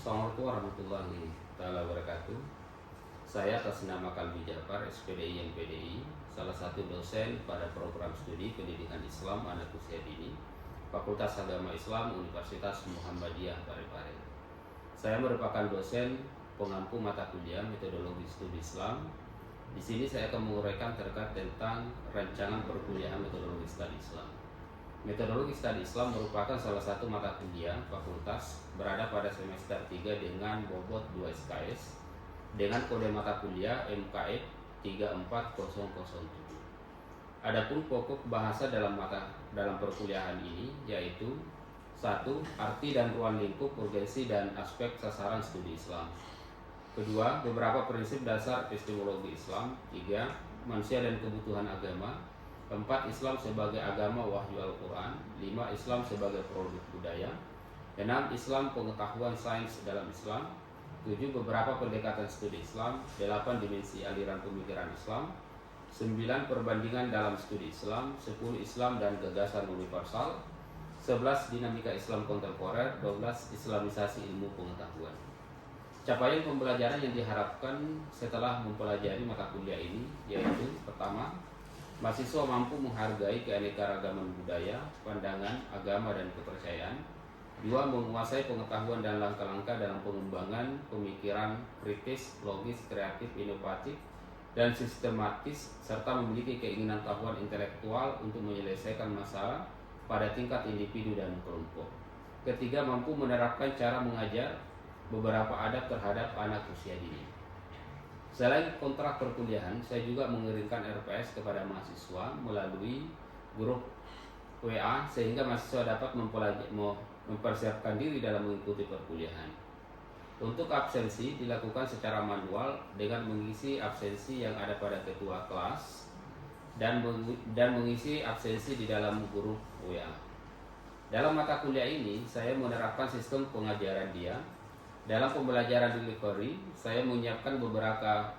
Assalamualaikum warahmatullahi wabarakatuh. Saya atas nama Kalbi Jafar, SPDI MPDI, salah satu dosen pada program studi pendidikan Islam anak usia dini, Fakultas Agama Islam Universitas Muhammadiyah Parepare. Saya merupakan dosen pengampu mata kuliah metodologi studi Islam. Di sini saya akan menguraikan terkait tentang rancangan perkuliahan metodologi studi Islam. Metodologi studi Islam merupakan salah satu mata kuliah fakultas berada pada semester 3 dengan bobot 2 SKS dengan kode mata kuliah MKF 34007. Adapun pokok bahasa dalam perkuliahan ini yaitu 1. Arti dan ruang lingkup, urgensi dan aspek sasaran studi Islam. Kedua, beberapa prinsip dasar epistemologi Islam. 3. Manusia dan kebutuhan agama. 4. Islam sebagai agama wahyu Al-Quran. 5. Islam sebagai produk budaya. 6. Islam pengetahuan sains dalam Islam. 7. Beberapa pendekatan studi Islam. 8. Dimensi aliran pemikiran Islam. 9. Perbandingan dalam studi Islam. 10. Islam dan gagasan universal. 11. Dinamika Islam kontemporer. 12. Islamisasi ilmu pengetahuan. Capaian pembelajaran yang diharapkan setelah mempelajari mata kuliah ini yaitu: pertama, mahasiswa mampu menghargai keanekaragaman budaya, pandangan, agama, dan kepercayaan. 2. Menguasai pengetahuan dan langkah-langkah dalam pengembangan pemikiran kritis, logis, kreatif, inovatif, dan sistematis, serta memiliki keinginan tahuan intelektual untuk menyelesaikan masalah pada tingkat individu dan kelompok. Ketiga, mampu menerapkan cara mengajar beberapa adab terhadap anak usia dini. Selain kontrak perkuliahan, saya juga mengirimkan RPS kepada mahasiswa melalui grup WA sehingga mahasiswa dapat mempersiapkan diri dalam mengikuti perkuliahan. Untuk absensi dilakukan secara manual dengan mengisi absensi yang ada pada ketua kelas dan mengisi absensi di dalam grup WA. Dalam mata kuliah ini, saya menerapkan sistem pengajaran diam. Dalam pembelajaran delivery, saya menyiapkan beragam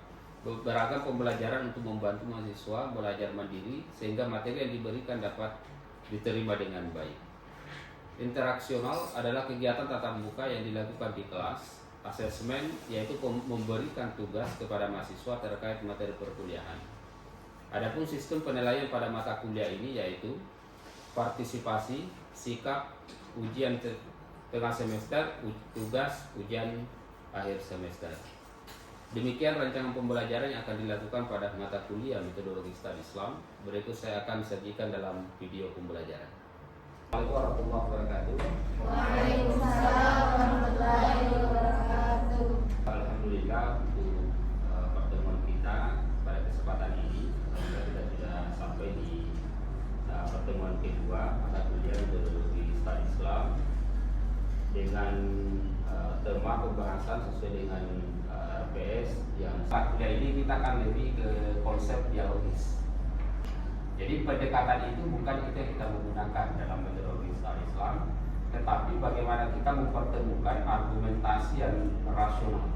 pembelajaran untuk membantu mahasiswa belajar mandiri sehingga materi yang diberikan dapat diterima dengan baik. Interaksional adalah kegiatan tatap muka yang dilakukan di kelas. Asesmen yaitu memberikan tugas kepada mahasiswa terkait materi perkuliahan. Adapun sistem penilaian pada mata kuliah ini yaitu partisipasi, sikap, ujian tengah semester, tugas, ujian akhir semester. Demikian rancangan pembelajaran yang akan dilakukan pada mata kuliah metodologi studi Islam. Berikut saya akan sajikan dalam video pembelajaran. Assalamualaikum warahmatullahi wabarakatuh. Waalaikumsalam warahmatullahi wabarakatuh. Alhamdulillah untuk pertemuan kita pada kesempatan ini kita sudah sampai di pertemuan kedua mata kuliah metodologi studi Islam dengan tema pembahasan sesuai dengan RPS yang saat kuliah ini kita akan lebih ke konsep dialogis. Jadi pendekatan itu bukan kita menggunakan dalam metodologi studi Islam, tetapi bagaimana kita mempertemukan argumentasi yang rasional.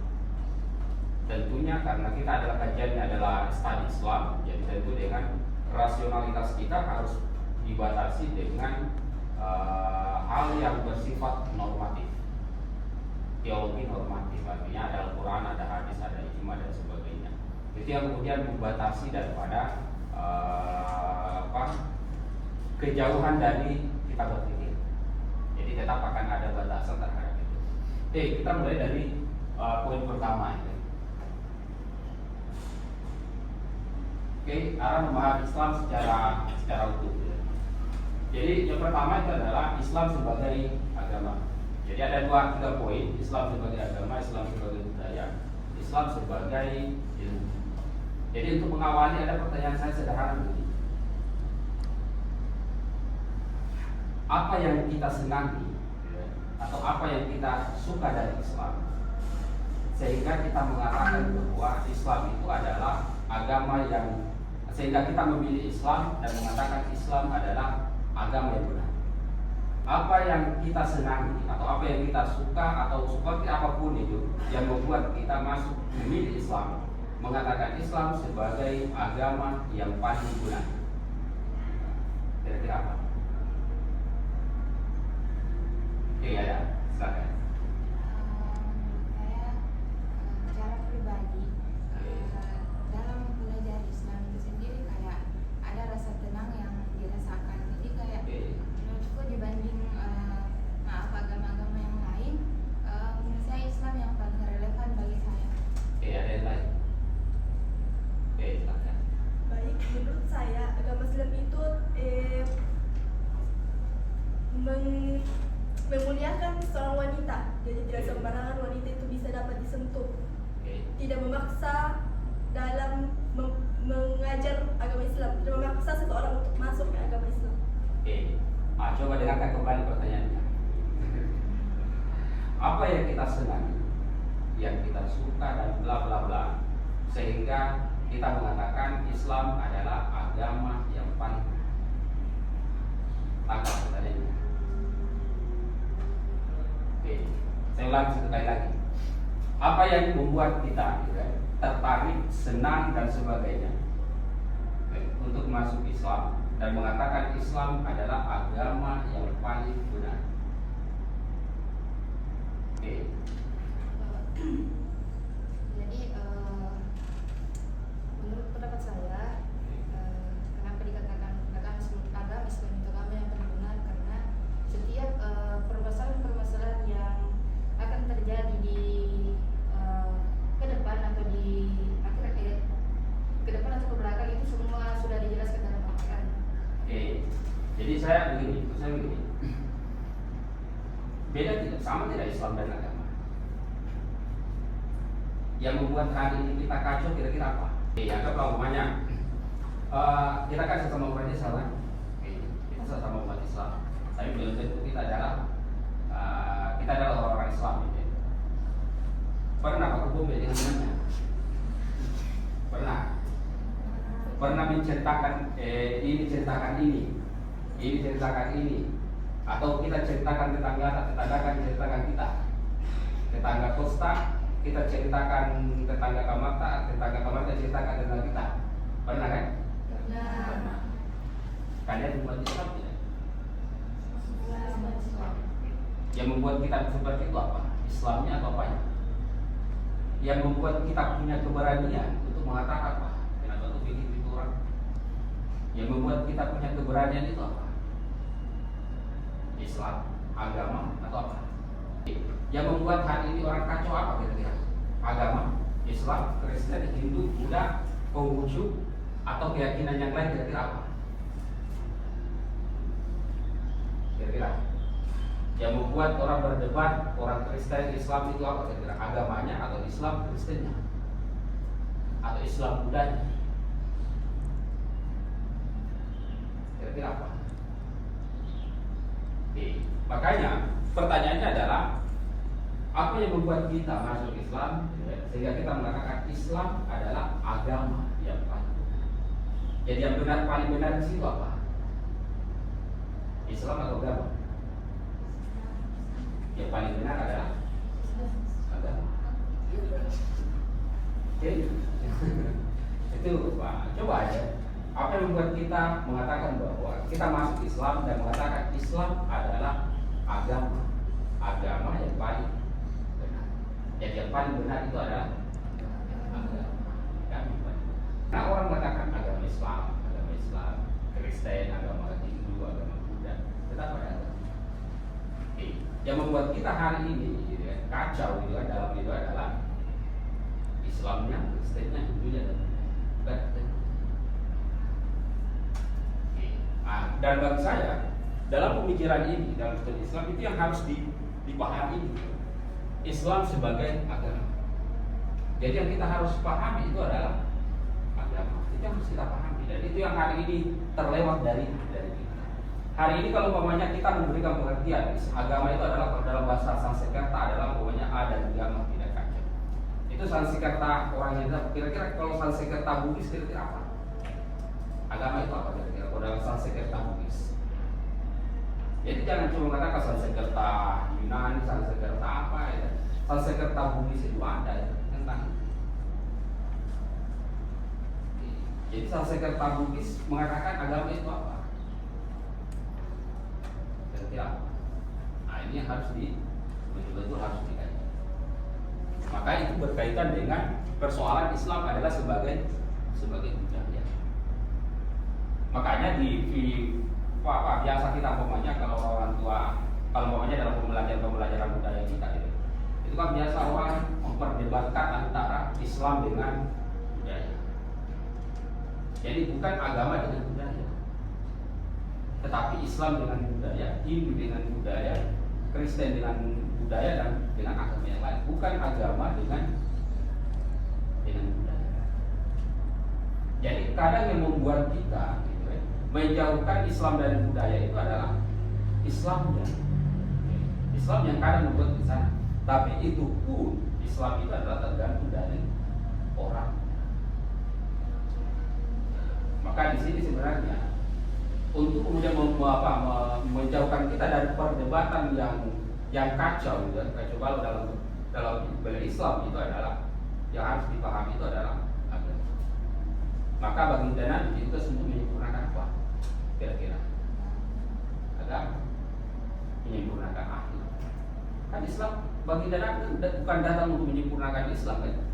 Tentunya karena kita adalah kajiannya adalah studi Islam, jadi tentu dengan rasionalitas kita harus dibatasi dengan hal yang bersifat normatif, teologi normatif, artinya ada Al-Quran, ada hadis, ada ijma dan sebagainya. Itu yang kemudian membatasi daripada kejauhan dari kita berpikir. Jadi tetap akan ada batasan terhadap itu. Oke, kita mulai dari poin pertama ini. Oke, arah memahami Islam secara utuh. Jadi yang pertama itu adalah Islam sebagai agama. Jadi ada tiga poin: Islam sebagai agama, Islam sebagai budaya, Islam sebagai ilmu. Jadi untuk mengawali ada pertanyaan saya sederhana begini: apa yang kita senangi atau apa yang kita suka dari Islam sehingga kita mengatakan bahwa Islam itu adalah agama yang sehingga kita memilih Islam dan mengatakan Islam adalah agama yang benar. Apa yang kita senangi atau apa yang kita suka atau seperti apapun itu yang membuat kita masuk memilih Islam, mengatakan Islam sebagai agama yang paling benar. Kira-kira apa? Oke, ya, silakan. memuliakan seorang wanita. Jadi tidak sembarangan wanita itu bisa dapat disentuh. Tidak memaksa dalam mengajar agama Islam, tidak memaksa seseorang untuk masuk ke agama Islam. Coba dengarkan kembali pertanyaannya. Apa yang kita senangi, yang kita suka dan bla bla bla, sehingga kita mengatakan Islam adalah agama yang paling. Tangkap pertanyaannya. Saya ulangi sekali lagi. Apa yang membuat kita tertarik, senang dan sebagainya untuk masuk Islam dan mengatakan Islam adalah agama yang paling benar? Jadi menurut pendapat saya, kenapa dikatakan agama Islam itu agama yang paling benar, karena setiap permasalahan-permasalahan yang akan terjadi di ke depan atau di akhir ke depan atau ke belakang itu semua sudah dijelaskan dalam Al-Quran. Jadi saya begini. Beda tidak, sama tidak Islam dan agama? Yang membuat hari ini kita kacau kira-kira apa? Anggaplah umpamanya kita kan sesama umat Islam, kita sesama umat Islam. Tapi belum tentu kita adalah orang-orang Islam. Pernah Pak Kubum dengan temannya? Pernah menceritakan ini ceritakan ini, atau kita ceritakan ceritakan kita, tetangga Costa kita ceritakan tetangga Kamarta ceritakan tentang kita. Pernah kan? Pernah. Kalian membuat Islam tidak? Yang membuat kita seperti itu apa? Islamnya atau apanya? Yang membuat kita punya keberanian untuk mengatakan apa? Kenapa tuh begitu orang? Yang membuat kita punya keberanian itu apa? Islam, agama atau apa? Yang membuat hari ini orang kacau apa kira-kira? Agama, Islam, Kristen, Hindu, Buddha, Konghucu, atau keyakinan yang lain kira-kira apa? Kira-kira yang membuat orang berdebat, orang Kristen, Islam itu apa kira-kira? Agamanya atau Islam, Kristennya, atau Islam, Buddhanya? Kira-kira apa? Makanya pertanyaannya adalah apa yang membuat kita masuk Islam sehingga kita mengatakan Islam adalah agama yang paling benar. Jadi yang benar, paling benar di situ apa? Islam atau agama? Yang paling benar adalah agama. Oke. Itu Pak, coba aja. Apa yang membuat kita mengatakan bahwa kita masuk Islam dan mengatakan Islam adalah agama yang paling benar. Jadi yang paling benar itu adalah agama. Nah, orang mengatakan agama Islam, Kristen, agama Hindu, agama Buddha, tetap ada agama. Yang membuat kita hari ini kacau dalam itu adalah Islamnya, Kristennya, Hindunya dan Buddha. Dan bagi saya dalam pemikiran ini, dalam studi Islam itu yang harus dipahami Islam sebagai agama. Jadi yang kita harus pahami itu adalah agama. Itu yang harus kita pahami dan itu yang hari ini terlewat dari kita. Hari ini kalau umpamanya kita memberikan pengertian agama itu adalah dalam bahasa Sanskerta adalah umpamanya A dan agama tidak kacau. Itu Sanskerta orang Hindu. Kira-kira kalau Sanskerta Bugis kira-kira apa? Agama itu apa kira-kira? Kalau dalam Sanskerta Bugis. Jadi jangan cuma katakan Sanskerta Yunani, Sanskerta apa ya. Sanskerta Bugis itu ada ya, tentang. Jadi Sanskerta Bugis mengatakan agama itu apa? Kira-kira. Nah ini yang harus betul-betul harus dikaji. Maka itu berkaitan dengan persoalan Islam adalah sebagai budaya. Makanya biasa kita umpamanya kalau orang tua, kalau umpamanya dalam pembelajaran budaya kita itu kan biasa orang memperdebatkan antara Islam dengan budaya. Jadi bukan agama dengan budaya, tetapi Islam dengan budaya, Hindu dengan budaya, Kristen dengan budaya dan dengan agama yang lain, bukan agama dengan budaya. Jadi kadang yang membuat kita gitu, menjauhkan Islam dari budaya itu adalah Islamnya. Islam yang kadang membuat di sana. Tapi itu pun Islam itu adalah tergantung dari orang. Maka di sini sebenarnya untuk kemudian menjauhkan kita dari perdebatan yang kacau, gitu, kacau balau dalam Islam itu adalah yang harus dipahami itu adalah agama. Maka baginda Nabi itu semua menyempurnakan apa? Kira-kira agama, menyempurnakan akhlak. Kan Islam baginda Nabi bukan datang untuk menyempurnakan Islam, kan?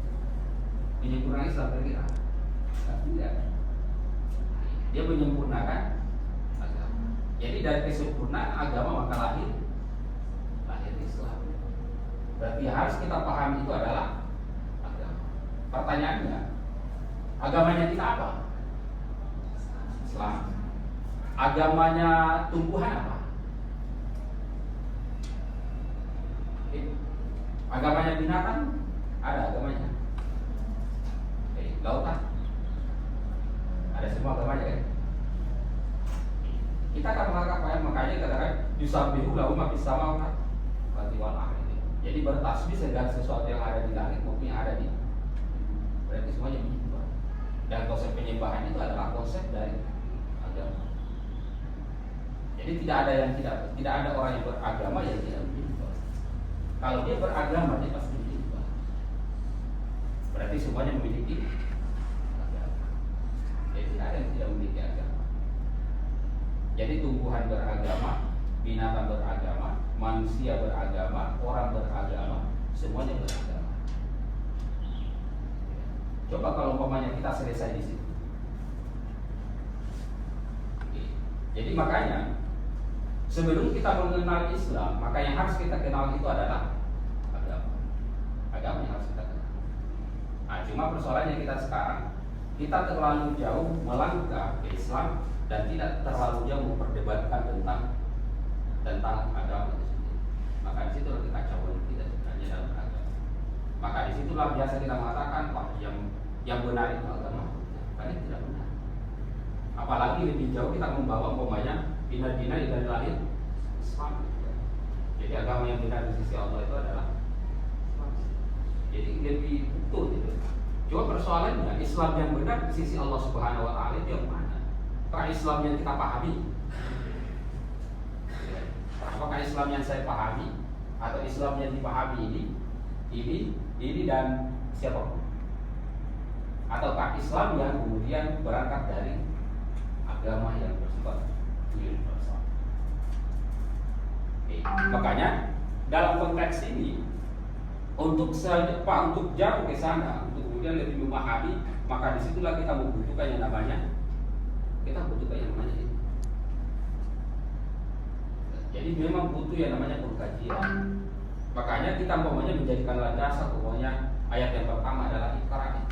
Menyempurnakan Islam kira-kira? Tidak. Dia menyempurnakan agama. Jadi dari kesempurnaan agama maka lahir Islam. Berarti harus kita pahami itu adalah agama. Pertanyaannya, agamanya kita apa? Islam. Agamanya tumbuhan apa? Agamanya binatang? Ada agamanya. Lautan? Ada semua agamanya kan? Kita akan mengatakan makanya katakan yusabbihu lahu ma fis samawati wal ardi. Jadi bertasbih segala sesuatu yang ada di langit maupun yang ada di berarti semuanya menyembah. Dan konsep penyembahan itu adalah konsep dari agama. Jadi tidak ada orang yang beragama yang tidak menyembah. Kalau dia beragama dia pasti menyembah. Berarti semuanya memiliki agama. Jadi tidak ada yang tidak memiliki agama. Jadi tumbuhan beragama, binatang beragama, manusia beragama, orang beragama, semuanya beragama. Coba kalau umpamanya kita selesai di situ. Jadi makanya sebelum kita mengenal Islam, maka yang harus kita kenal itu adalah agama. Agama yang harus kita kenal. Nah, cuma persoalannya kita sekarang, kita terlalu jauh melangkah ke Islam dan tidak terlalu jauh memperdebatkan tentang agama itu sendiri. Maka disitulah kekacauan kita sebenarnya dalam agama. Maka disitulah biasa kita mengatakan wah yang benar itu agama, karena tidak benar. Apalagi lebih jauh kita membawa umpamanya dina dari lahir Islam. Jadi agama yang benar di sisi Allah itu adalah Islam. Jadi lebih betul gitu. Cuma persoalannya Islam yang benar di sisi Allah Subhanahu Wa Taala itu yang mana? Apakah Islam yang kita pahami? Apakah Islam yang saya pahami atau Islam yang dipahami ini dan siapapun? Ataukah Islam yang kemudian berangkat dari agama yang bersifat universal? Makanya dalam konteks ini untuk jauh ke sana, untuk kemudian lebih memahami, maka disitulah kita membutuhkan yang namanya itu. Jadi memang butuh yang namanya pengkajian. Makanya kita umpamanya menjadikan landasan umpamanya ayat yang pertama adalah Iqra.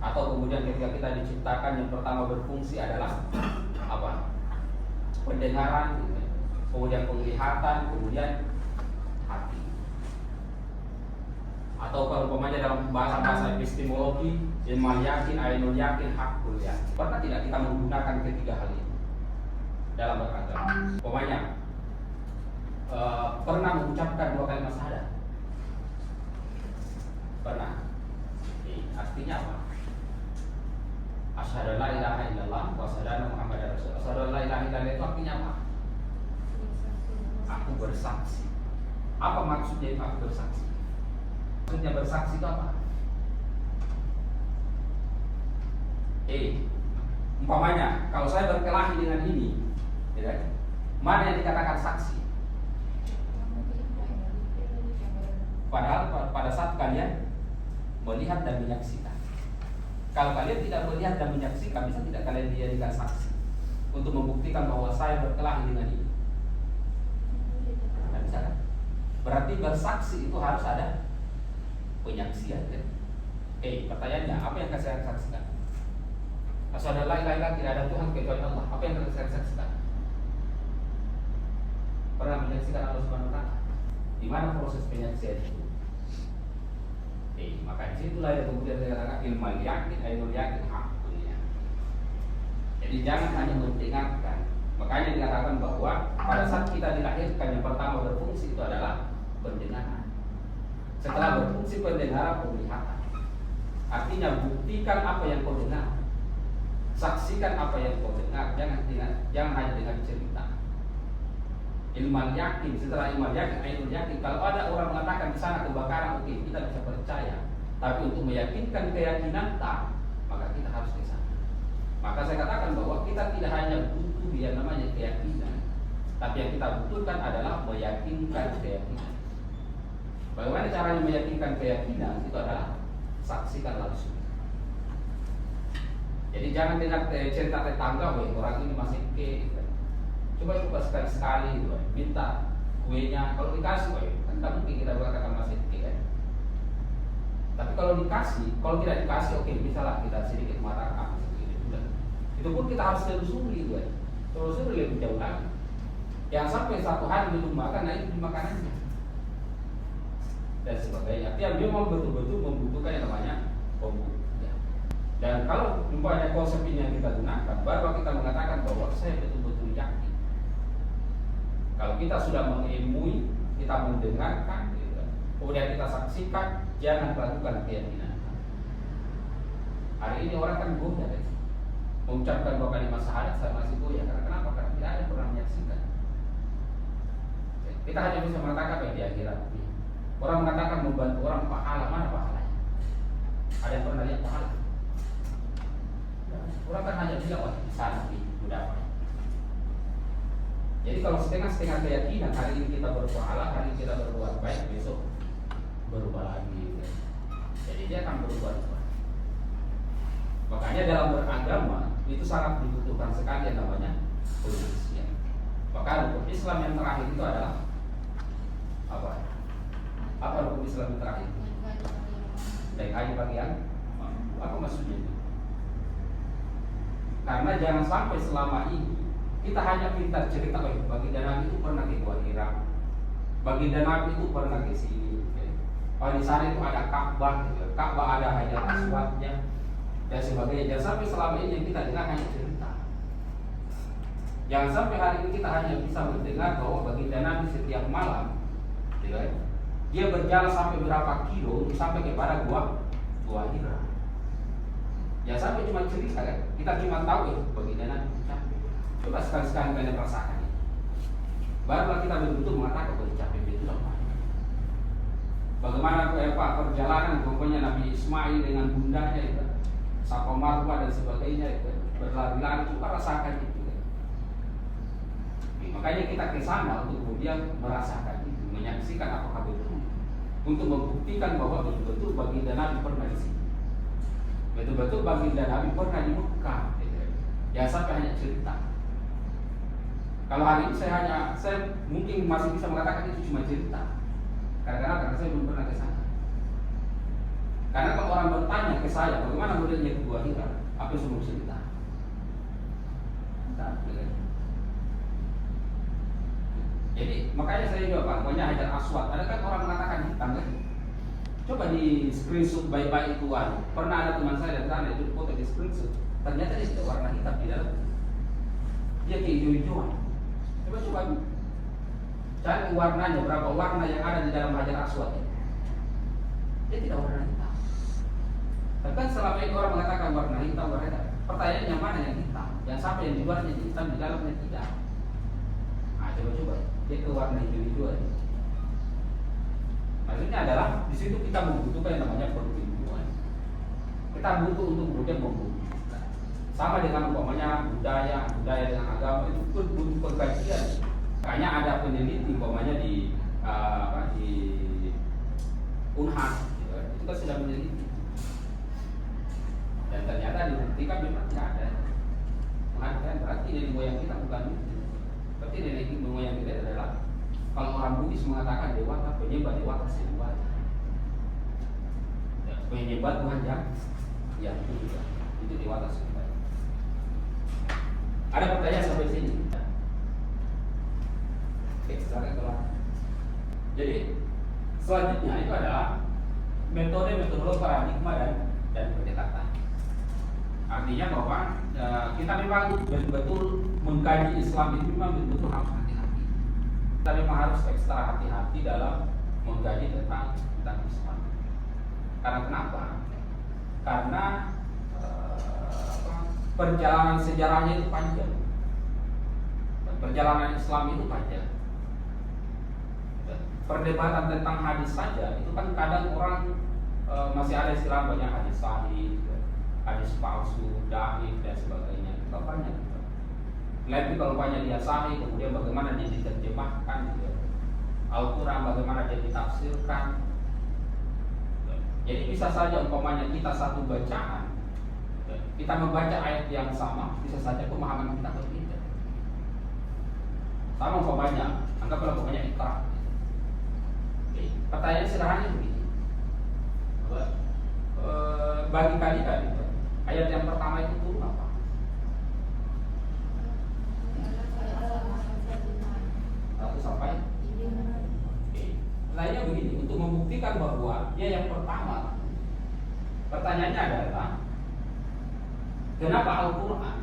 Atau kemudian ketika kita diciptakan yang pertama berfungsi adalah apa? Pendengaran, gitu. Kemudian penglihatan, kemudian hati. Atau kalau umpamanya dalam bahasa epistemologi, ilmu yakin, ainul yakin, hakul yakin. Pernah tidak kita menggunakan ketiga hal ini dalam beragama? Umpamanya pernah mengucapkan 2 kalimat syahadat? Pernah. Artinya apa? Asyhadu an la ilaha illallah wa asyhadu anna Muhammadar Rasulullah. Asyhadu an la ilaha illallah itu artinya apa? Aku bersaksi. Apa maksudnya itu aku bersaksi? Maksudnya bersaksi itu apa? Umpamanya kalau saya berkelahi dengan ini, ya, mana yang dikatakan saksi? Padahal pada saat kalian melihat dan menyaksikan. Kalau kalian tidak melihat dan menyaksikan, bisa tidak kalian dijadikan saksi untuk membuktikan bahwa saya berkelahi dengan ini? Tidak bisa kan? Berarti bersaksi itu harus ada penyaksian kan? Pertanyaannya, apa yang saya saksikan? Asyhadu an la ilaha illallah, tidak ada Tuhan kecuali Allah. Apa yang saya saksikan? Pernah menyaksikan Allah Subhanahu wa taala? Gimana proses penyaksian itu? Maka disitulah yang kemudian saya katakan ilmu yakin, ainul yakin haknya. Jadi jangan hanya mendengarkan. Makanya dikatakan bahwa pada saat kita dilahirkan yang pertama berfungsi itu adalah pendengaran. Setelah berfungsi pendengaran, penglihatan. Artinya buktikan apa yang kau dengar, saksikan apa yang kau dengar. Jangan hanya dengan cerita. Ilmu yakin, setelah ilmu yakin, ainul yakin. Kalau ada orang mengatakan di sana kebakaran, oke, kita bisa percaya. Tapi untuk meyakinkan keyakinan tak, maka kita harus ke sana. Maka saya katakan bahwa kita tidak hanya butuh yang namanya keyakinan, tapi yang kita butuhkan adalah meyakinkan keyakinan. Bagaimana caranya meyakinkan keyakinan? Itu adalah saksikan langsung. Jadi jangan dengar cerita tetangga, orang ini masih ke. Coba sekali-sekali minta kuenya, kalau dikasih, kan tidak mungkin kita berkatakan masih kan. Tapi kalau dikasih, kalau tidak dikasih, oke, misalnya kita sedikit mengatakan itu pun kita harus telusuri telusuri lebih jauh lagi. Yang sampai satu hari belum makan, nah itu di makanannya dan sebagainya. Artinya memang betul-betul membutuhkan yang namanya pembuktian. Dan kalau umpamanya konsep ini yang kita gunakan, baru kita mengatakan bahwa saya betul-betul yakin. Kalau kita sudah mengilmui, kita mendengarkan, kemudian kita saksikan, jangan ragukan keyakinan. Hari ini orang kan goyah, mengucapkan 2 kalimat syahadat saya masih goyah. Karena kenapa? Karena tidak ada pernah menyaksikan. Kita hanya bisa mengatakan di akhirat. Orang mengatakan membantu orang pahala, mana pahalanya? Ada yang pernah lihat pahala? Orang kan hanya bilang di sana mendapat. Jadi kalau setengah-setengah keyakinan, hari ini kita berpahala, hari ini kita berbuat baik, besok berubah lagi. Jadi dia akan berubah. Makanya dalam beragama itu sangat dibutuhkan sekali yang namanya penyaksian. Maka rukun Islam yang terakhir itu adalah apa? Apa rukun Islam yang terakhir? Baik aja bagian. Apa maksudnya itu? Karena jangan sampai selama ini kita hanya pintar cerita, baginda Nabi itu pernah ke Gua Hira, baginda Nabi itu pernah ke sini. Di sana itu ada Ka'bah, Ka'bah ada Hajar Aswadnya dan sebagainya. Jangan sampai selama ini yang kita dengar hanya cerita. Jangan sampai hari ini kita hanya bisa mendengar bahwa baginda Nabi setiap malam, dia berjalan sampai berapa kilo untuk sampai kepada Gua Hira. Jangan sampai cuma cerita kan, kita cuma tahu baginda Nabi. Coba sekali-sekali kalian rasakan ini. Barulah kita betul-betul mengatakan bahwa capek itu apa. Bagaimana perjalanan pokoknya Nabi Ismail dengan bundanya itu, Safa Marwah dan sebagainya itu, berlari-lari, coba rasakan itu. Makanya kita ke sana untuk kemudian merasakan itu, menyaksikan apakah betul, untuk membuktikan bahwa betul-betul baginda Nabi pernah di sini, betul-betul baginda Nabi pernah di Mekah. Jangan sampai hanya cerita. Kalau hari ini saya mungkin masih bisa mengatakan itu cuma cerita. Karena saya belum pernah ke sana. Karena kalau orang bertanya ke saya, bagaimana modelnya ke Gua Hira, apa yang semua cerita? Jadi makanya saya juga pokoknya Hajar Aswad. Ada kan orang mengatakan hitam kan? Coba di screenshot baik-baik itu pernah ada teman saya dari sana itu foto di screenshot. Ternyata dia tidak warna hitam di dalam. Dia kayak hijau-hijauan. Coba cari warnanya, berapa warna yang ada di dalam Hajar Aswad ini. Dia tidak warna hitam. Tapi kan selama ini orang mengatakan warna hitam. Pertanyaannya mana yang hitam? Yang sampai yang di luarnya hitam, di dalamnya tidak. Nah coba dia ke warna hijau-hijau ini. Maksudnya adalah di situ kita membutuhkan yang namanya perlindungan. Kita butuh untuk kemudian membuktikan. Sama dengan umpamanya budaya dengan agama itu butuh pengkajian. Makanya ada peneliti umpamanya di Unhas, itu kan sudah meneliti. Dan ternyata dibuktikan memang tidak ada. Berarti nenek moyang kita bukan itu. Berarti nenek moyang kita adalah, kalau orang Buddhis mengatakan dewata, penyembah dewata sendewata. Penyembah Tuhan yang juga itu dewata sendewata. Ada pertanyaan sampai sini? Oke, silakan. Jadi Selanjutnya itu adalah metode-metode paradigma dan pendekatan. Artinya bahwa kita memang betul-betul mengkaji Islam itu memang betul-betul harus hati-hati. Kita memang harus ekstra hati-hati dalam mengkaji tentang Islam. Karena kenapa? Karena perjalanan sejarahnya itu panjang. Perjalanan Islam itu panjang. Perdebatan tentang hadis saja itu kan kadang orang masih ada istilah banyak hadis sahih, hadis palsu, dhaif dan sebagainya. Itu banyak. Lebih kalau banyak dia sahih, kemudian bagaimana dia diterjemahkan, Al-Quran bagaimana dia ditafsirkan. Jadi bisa saja umpamanya kita satu bacaan, kita membaca ayat yang sama, bisa saja pemahaman kita berbeda. Sama umpamanya, anggaplah umpamanya ikrar. Pertanyaan sederhana begini, bagi kalian ayat yang pertama itu turun apa? Satu sampai. Lainnya begini, untuk membuktikan bahwa dia yang pertama. Pertanyaannya adalah, kenapa Al-Quran?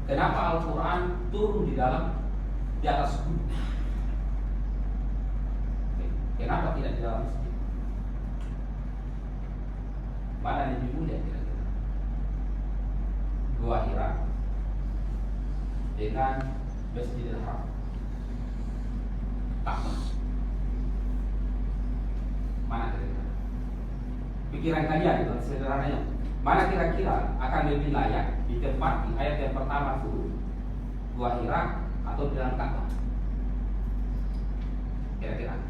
Kenapa Al-Quran turun di atas bumi? Kenapa tidak di dalam masjid? Mana lebih mulia kira-kira? Gua Hira dengan Masjidil Haram. Ka'bah. Mana kira-kira? Pikiran kalian itu sederhananya. Mana kira-kira akan lebih layak ditempati ayat yang pertama turun? Gua Hira atau di dalam Ka'bah? Kira-kira?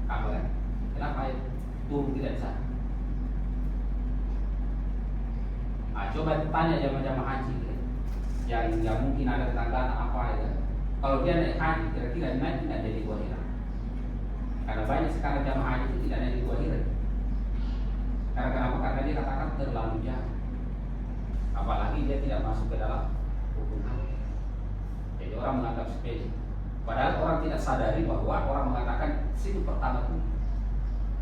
Ka'bah. Kenapa ayat turun tidak di sana? Coba tanya jamaah haji yang mungkin ada tetangga apa ya. Kalau dia naik haji, kira-kira naik tidak jadi Gua Hira? Karena banyak sekarang jamaah haji itu tidak naik di Gua Hira. Karena kenapa? Karena dia katakan terlalu jauh. Apalagi dia tidak masuk ke dalam hukum Allah. Jadi orang menganggap sepele. Padahal orang tidak sadari bahwa orang mengatakan situ pertama itu.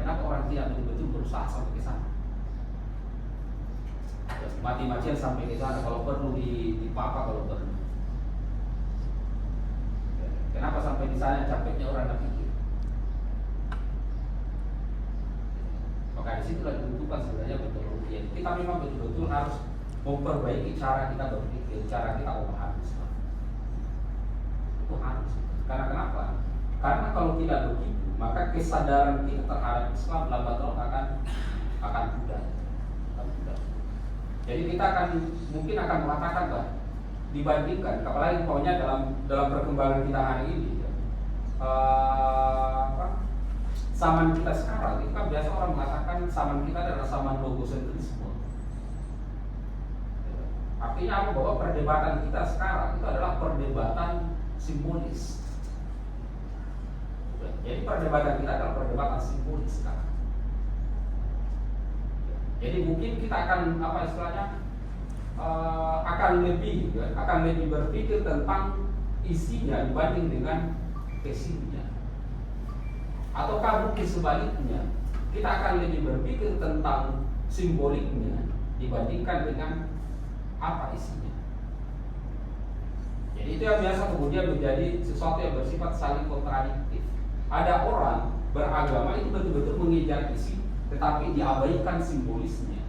Kenapa orang tidak betul-betul berusaha sampai ke sana? Mati-matian sampai ke sana kalau perlu di papa kalau perlu. Kenapa sampai di sana capeknya orang tak pikir? Maka disitulah dibutuhkan sebenarnya betul-betul. Kita memang betul-betul harus memperbaiki cara kita berpikir, cara kita memahami Islam. Itu harus. Karena kenapa? Karena kalau tidak begitu, maka kesadaran kita terhadap Islam lambat laun akan pudar. Jadi kita mungkin akan mengatakan dibandingkan, apalagi pokoknya dalam perkembangan kita hari ini, zaman kita sekarang, itu kan biasa orang mengatakan zaman kita adalah zaman logosentrisme. Artinya apa? Bahwa perdebatan kita sekarang itu adalah perdebatan simbolis. Jadi perdebatan kita adalah perdebatan simbolis sekarang. Jadi mungkin kita akan akan lebih berpikir tentang isinya dibanding dengan isinya. Ataukah mungkin sebaliknya, kita akan lebih berpikir tentang simboliknya dibandingkan dengan apa isinya. Jadi itu yang biasa kemudian menjadi sesuatu yang bersifat saling kontradiktif. Ada orang beragama itu betul-betul mengejar isi, tetapi diabaikan simbolisnya.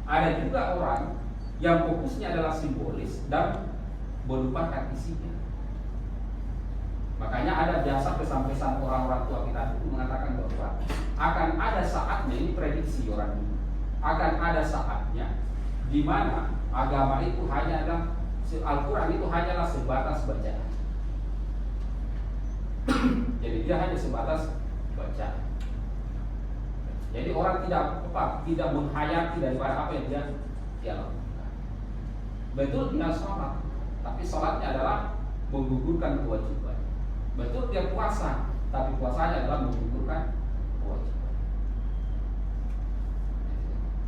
Ada juga orang yang fokusnya adalah simbolis dan melupakan isinya. Makanya ada biasa pesan-pesan orang-orang tua kita itu mengatakan bahwa akan ada saatnya, ini prediksi orang dulu, akan ada saatnya di mana agama itu hanyalah, Al-Quran itu hanyalah sebatas bacaan. Jadi dia hanya sebatas bacaan. Jadi orang tidak menghayati daripada apa yang dia lakukan. Betul dia sholat, tapi sholatnya adalah menggugurkan kewajiban. Betul dia puasa, tapi puasanya adalah menggugurkan kewajiban.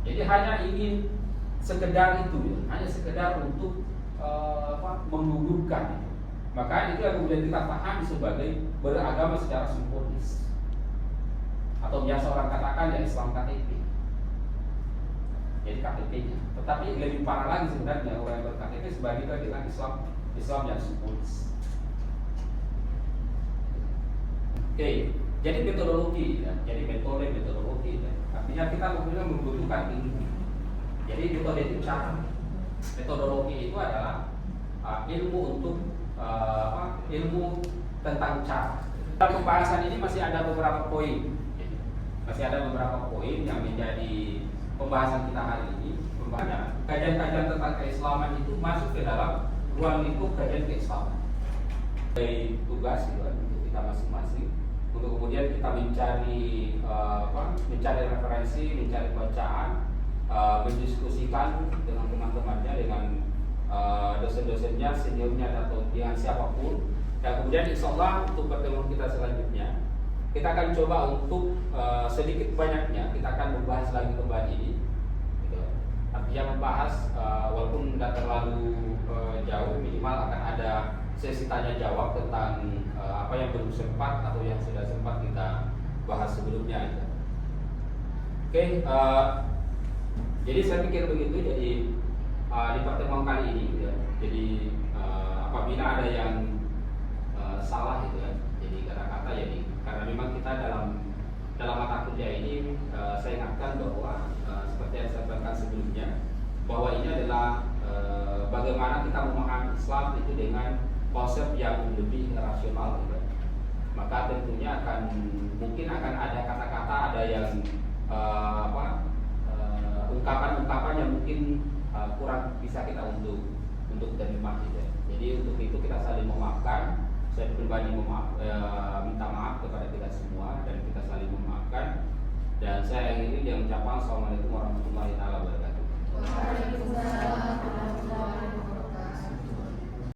Jadi hanya ingin sekedar itu, hanya sekedar untuk menggugurkan itu. Maka itu yang kemudian kita pahami sebagai beragama secara simbolis, atau biasa orang katakan ya Islam KTP. Jadi KTP-nya. Tetapi lebih parah lagi sebenarnya orang yang ber-KTP sebagai dengan Islam yang simbolis. Oke, jadi metodologi ya. Jadi metodologi ya. Artinya kita kemudian membutuhkan ilmu. Jadi metode itu cara. Metodologi itu adalah ilmu untuk ilmu tentang cara. Dalam pembahasan ini masih ada beberapa poin. Masih ada beberapa poin yang menjadi pembahasan kita hari ini. Kajian-kajian tentang keislaman itu masuk ke dalam ruang lingkup kajian keislaman. Dari tugas gitu, untuk kita masing-masing, untuk kemudian kita mencari referensi, mencari bacaan, mendiskusikan dengan teman-temannya, dengan dosen-dosennya, seniornya atau dengan siapapun. Dan kemudian insya Allah untuk pertemuan kita selanjutnya kita akan coba untuk sedikit banyaknya kita akan membahas lagi kembali ini gitu. Artinya membahas walaupun tidak terlalu jauh, minimal akan ada sesi tanya jawab tentang apa yang belum sempat atau yang sudah sempat kita bahas sebelumnya gitu. Oke, jadi saya pikir begitu. Jadi di pertemuan kali ini gitu ya. Jadi apabila ada yang salah gitu ya, jadi kata-kata jadi karena memang kita dalam mata kuliah ini saya ingatkan bahwa seperti yang saya sampaikan sebelumnya, bahwa ini adalah bagaimana kita memahami Islam itu dengan konsep yang lebih rasional gitu. Maka tentunya mungkin akan ada kata-kata, ada yang ungkapan-ungkapan yang mungkin kurang bisa kita untuk terima gitu. Jadi untuk itu kita saling memaafkan. Saya pribadi minta maaf kepada kita semua dan kita saling memaafkan. Dan saya akhiri dengan ucapan Assalamualaikum warahmatullahi wabarakatuh. Waalaikumsalam.